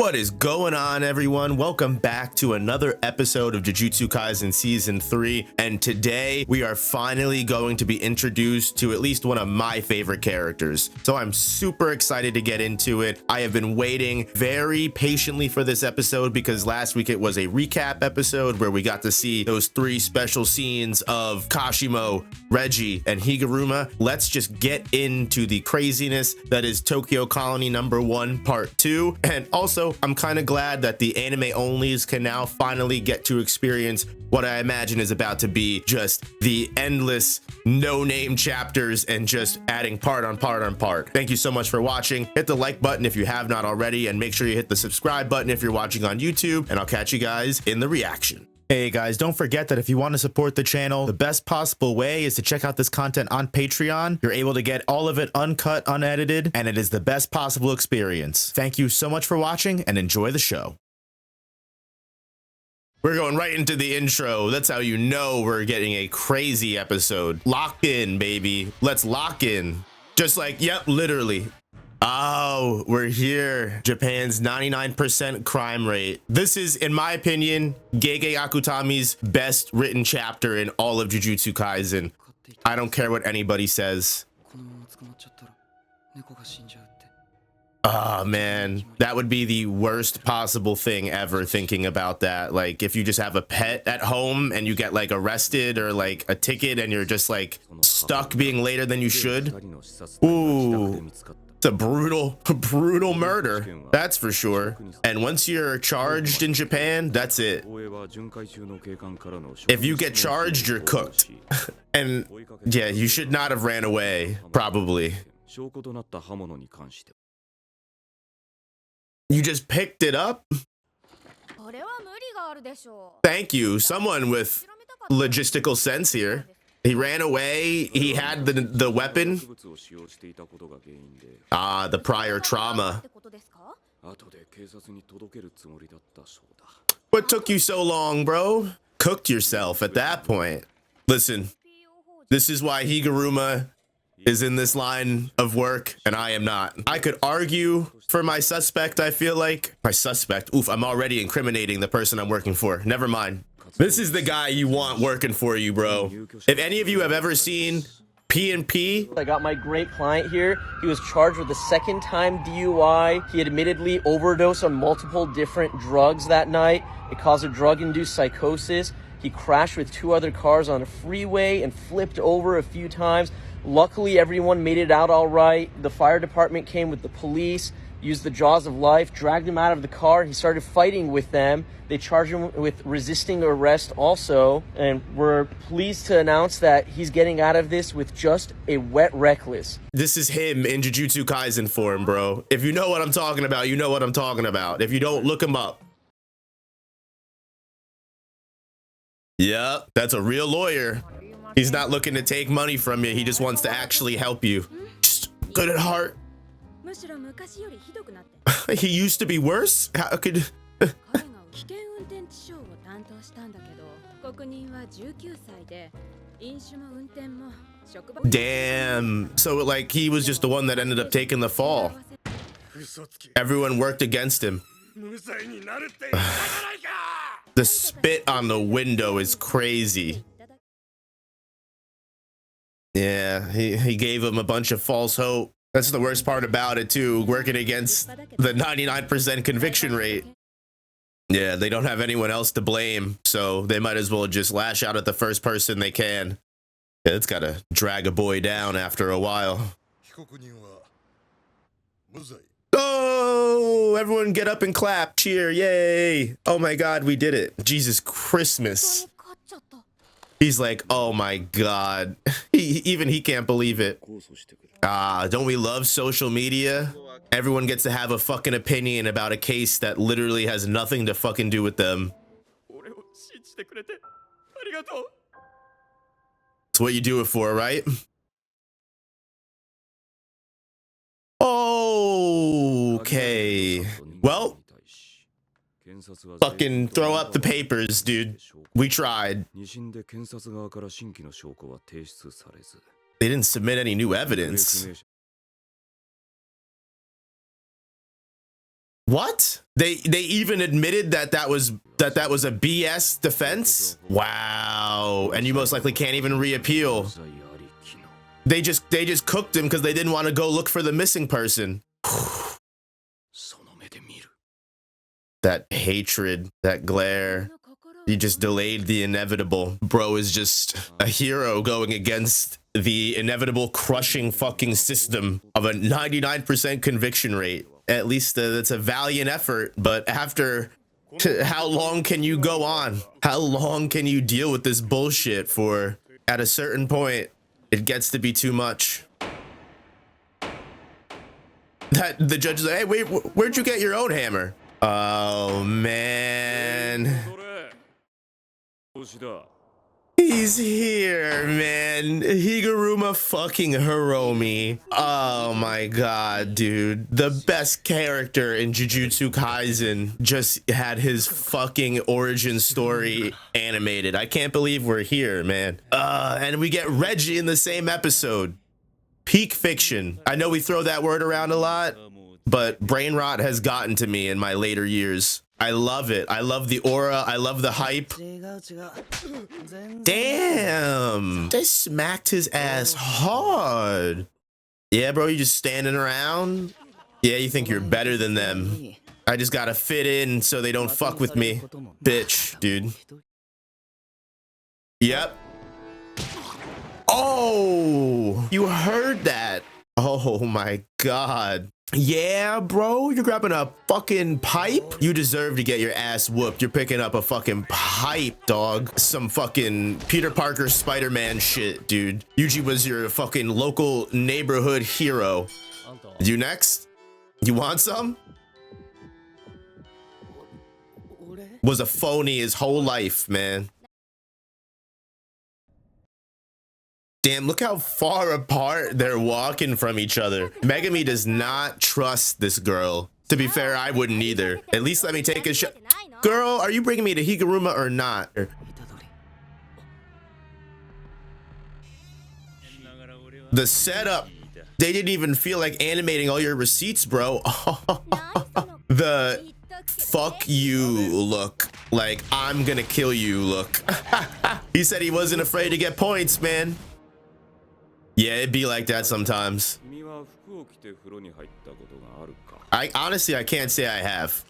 What is going on, everyone? Welcome back to another episode of Jujutsu Kaisen Season 3, and today we are finally going to be introduced to at least one of my favorite characters. So I'm super excited to get into it. I have been waiting very patiently for this episode because last week it was a recap episode where we got to see those three special scenes of Kashimo, Reggie, and Higuruma. Let's just get into the craziness that is Tokyo Colony number 1 part 2. And also, I'm kind of glad that the anime onlys can now finally get to experience what I imagine is about to be just the endless no-name chapters and just adding part on part on part. Thank you so much for watching. Hit the like button if you have not already, and make sure you hit the subscribe button if you're watching on YouTube, and I'll catch you guys in the reaction. Hey guys, don't forget that if you want to support the channel, the best possible way is to check out this content on Patreon. You're able to get all of it uncut, unedited, and it is the best possible experience. Thank you so much for watching and enjoy the show. We're going right into the intro. That's how you know we're getting a crazy episode. Lock in, baby. Let's lock in. Just like, yep, literally. Oh, we're here. Japan's 99% crime rate. This is, in my opinion, Gege Akutami's best written chapter in all of Jujutsu Kaisen. I don't care what anybody says. Oh man, that would be the worst possible thing ever, thinking about that. Like, if you just have a pet at home and you get like arrested or like a ticket and you're just like stuck being later than you should. Ooh. It's a brutal murder, that's for sure. And once you're charged in Japan, that's it. If you get charged, you're cooked. And yeah, you should not have ran away, probably. You just picked it up? Thank you, someone with logistical sense here. He ran away, he had the weapon. Ah, the prior trauma. What took you so long, bro? Cooked yourself at that point. Listen, this is why Higuruma is in this line of work and I am not. I could argue for my suspect, I feel like. My suspect? Oof, I'm already incriminating the person I'm working for. Never mind. This is the guy you want working for you, bro. If any of you have ever seen P&P. I got my great client here. He was charged with a second-time DUI. He admittedly overdosed on multiple different drugs that night. It caused a drug-induced psychosis. He crashed with 2 other cars on a freeway and flipped over a few times. Luckily, everyone made it out all right. The fire department came with the police, used the jaws of life, dragged him out of the car. He started fighting with them. They charged him with resisting arrest also, and we're pleased to announce that he's getting out of this with just a wet reckless. This is him in Jujutsu Kaisen form, bro. If you know what I'm talking about, you know what I'm talking about. If you don't, look him up. Yep, that's a real lawyer. He's not looking to take money from you. He just wants to actually help you. Just good at heart. He used to be worse? How could... Damn. So like he was just the one that ended up taking the fall. Everyone worked against him. The spit on the window is crazy. Yeah, he gave him a bunch of false hope. That's the worst part about it too, working against the 99% conviction rate. Yeah, they don't have anyone else to blame, so they might as well just lash out at the first person they can. Yeah, it's gotta drag a boy down after a while. Oh, everyone get up and clap, cheer, yay. Oh my God, we did it. Jesus Christmas. He's like, oh my God. Even he can't believe it. Ah, don't we love social media? Everyone gets to have a fucking opinion about a case that literally has nothing to fucking do with them. It's what you do it for, right? Okay. Well, fucking throw up the papers, dude. We tried. They didn't submit any new evidence. What? They even admitted that that was a BS defense? Wow. And you most likely can't even reappeal. They just cooked him because they didn't want to go look for the missing person. That hatred, that glare. You just delayed the inevitable. Bro is just a hero going against the inevitable crushing fucking system of a 99% conviction rate. At least that's a valiant effort, but after how long can you go on? How long can you deal with this bullshit for? At a certain point, it gets to be too much. That the judge is like, hey, wait, where'd you get your own hammer? Oh man. He's here, man. Higuruma fucking Hiromi. Oh my god, dude. The best character in Jujutsu Kaisen just had his fucking origin story animated. I can't believe we're here, man. And we get Reggie in the same episode. Peak fiction. I know we throw that word around a lot, but brain rot has gotten to me in my later years. I love it. I love the aura. I love the hype. Damn. They smacked his ass hard. Yeah, bro, you just standing around? Yeah, you think you're better than them. I just gotta fit in so they don't fuck with me. Bitch, dude. Yep. Oh, you heard that. Oh my god. Yeah, bro, you're grabbing a fucking pipe. You deserve to get your ass whooped. You're picking up a fucking pipe, dog. Some fucking Peter Parker Spider-Man shit, dude. Yuji was your fucking local neighborhood hero. You next? You want some? Was a phony his whole life, man. Damn, look how far apart they're walking from each other. Megami does not trust this girl. To be fair, I wouldn't either. At least let me take a shot. Girl, are you bringing me to Higuruma or not? The setup. They didn't even feel like animating all your receipts, bro. The fuck you look. Like, I'm gonna kill you look. He said he wasn't afraid to get points, man. Yeah, it'd be like that sometimes. I honestly, I can't say I have.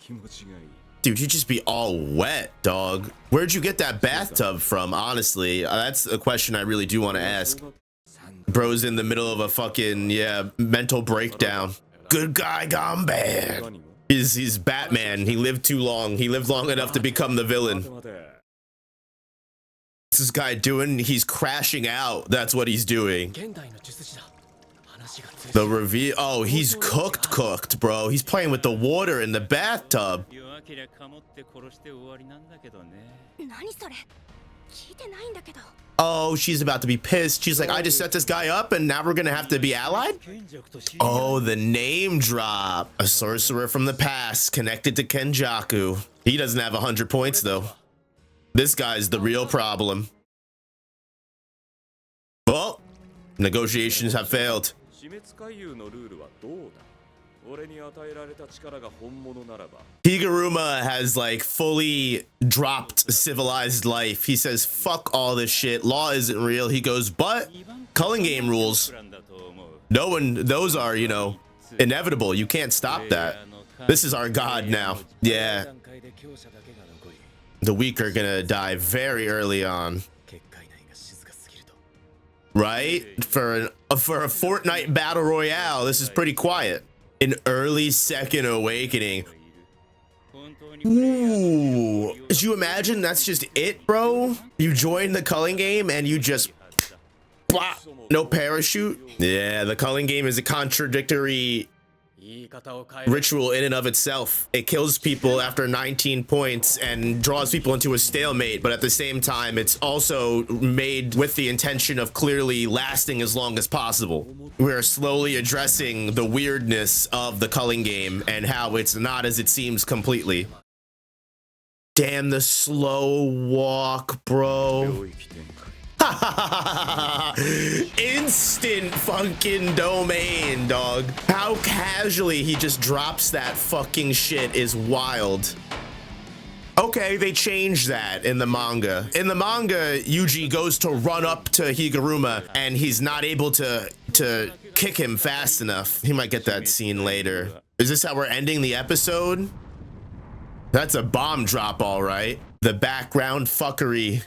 Dude, you just be all wet, dog. Where'd you get that bathtub from? Honestly, that's a question I really do want to ask. Bro's in the middle of a fucking, yeah, mental breakdown. Good guy gone bad. He's Batman. He lived too long. He lived long enough to become the villain. What's this guy doing? He's crashing out. That's what he's doing. The reveal. Oh, he's cooked, bro. He's playing with the water in the bathtub. Oh, she's about to be pissed. She's like, I just set this guy up and now we're gonna have to be allied? Oh, the name drop. A sorcerer from the past connected to Kenjaku. He doesn't have 100 points though. This guy's the real problem. Well, negotiations have failed. Higuruma has like fully dropped civilized life. He says, fuck all this shit. Law isn't real. He goes, but culling game rules. No one, those are, you know, inevitable. You can't stop that. This is our god now. Yeah. The weak are gonna die very early on. Right? For a Fortnite battle royale, this is pretty quiet. An early second awakening. Ooh. Could you imagine that's just it, bro? You join the culling game and you just blah, no parachute. Yeah, the culling game is a contradictory ritual in and of itself. It kills people after 19 points and draws people into a stalemate, but at the same time it's also made with the intention of clearly lasting as long as possible. We're slowly addressing the weirdness of the culling game and how it's not as it seems completely. Damn, the slow walk, bro. Instant fucking domain, dog. How casually he just drops that fucking shit is wild. Okay, they changed that in the manga. In the manga, Yuji goes to run up to Higuruma and he's not able to kick him fast enough. He might get that scene later. Is this how we're ending the episode? That's a bomb drop, all right. The background fuckery.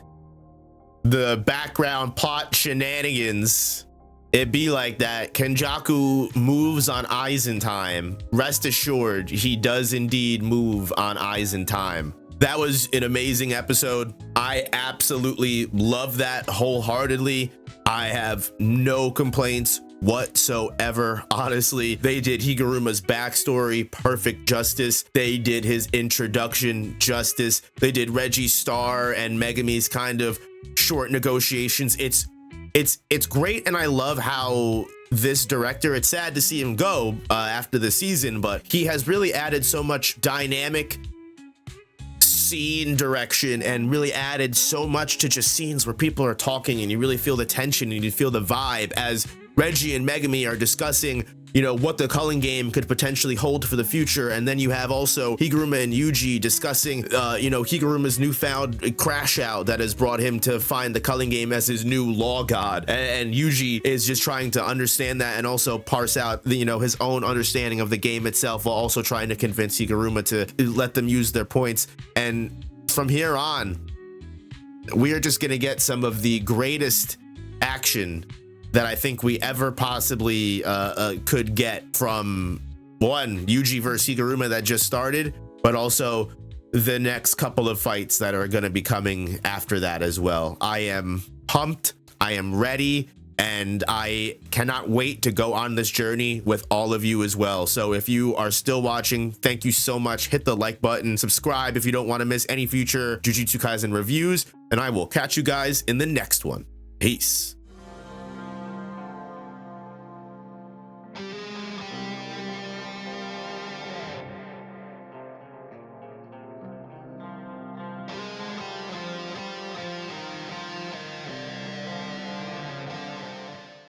The background plot shenanigans. It be like that. Kenjaku moves on Aizen time. Rest assured, he does indeed move on Aizen time. That was an amazing episode. I absolutely love that wholeheartedly. I have no complaints whatsoever. Honestly, they did Higuruma's backstory perfect justice. They did his introduction justice. They did Reggie's Star and Megami's kind of short negotiations. It's great, and I love how this director, it's sad to see him go after the season, but he has really added so much dynamic scene direction and really added so much to just scenes where people are talking and you really feel the tension and you feel the vibe as Reggie and Megami are discussing, you know, what the Culling game could potentially hold for the future. And then you have also Higuruma and Yuji discussing, you know, Higuruma's newfound crash out that has brought him to find the Culling game as his new law god. And Yuji is just trying to understand that and also parse out, the, you know, his own understanding of the game itself while also trying to convince Higuruma to let them use their points. And from here on, we are just going to get some of the greatest action that I think we ever possibly could get from one Yuji versus Higuruma that just started, but also the next couple of fights that are going to be coming after that as well. I am pumped. I am ready. And I cannot wait to go on this journey with all of you as well. So if you are still watching, thank you so much. Hit the like button, subscribe if you don't want to miss any future Jujutsu Kaisen reviews, and I will catch you guys in the next one. Peace.